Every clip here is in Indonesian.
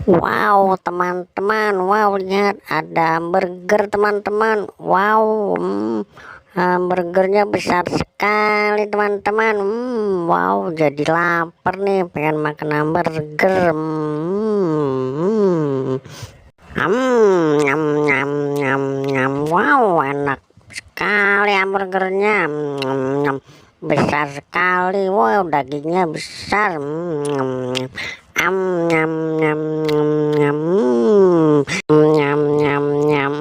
Wow, teman-teman, wow, lihat ada burger, teman-teman. Wow, hamburgernya besar sekali, teman-teman. Wow, jadi lapar nih, pengen makan hamburger. Nyam, nyam, nyam, nyam. Wow, enak sekali hamburgernya. Nyam, besar sekali. Wow, dagingnya besar. Nyam, nyam, nyam, nyam, nyam, nyam, nyam.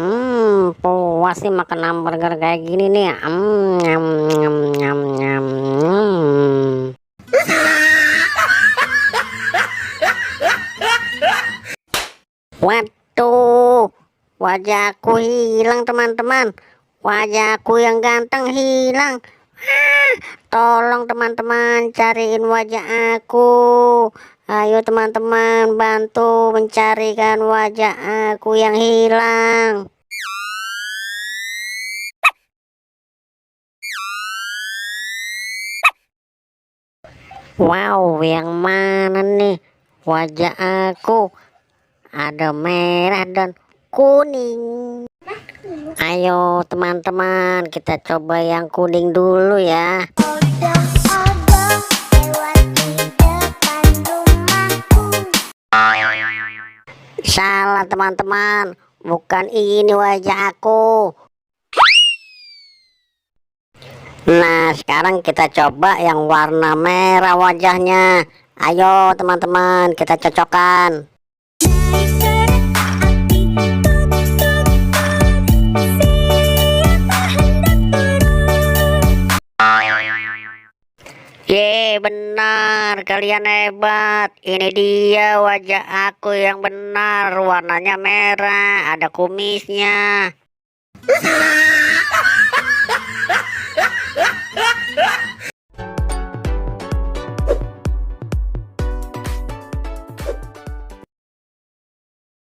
Puas sih makan hamburger kayak gini nih. Nyam, nyam, nyam, nyam. Waduh, wajahku hilang, teman-teman. Wajahku yang ganteng hilang. Tolong teman-teman cariin wajah aku. Ayo teman-teman bantu mencarikan wajah aku yang hilang. Wow, yang mana nih wajah aku? Ada merah dan kuning. Ayo teman-teman, kita coba yang kuning dulu ya. Salah teman-teman, bukan ini wajah aku. Nah, sekarang kita coba yang warna merah wajahnya. Ayo teman-teman, kita cocokkan. Benar, kalian hebat. Ini dia wajah aku yang benar, warnanya merah, ada kumisnya.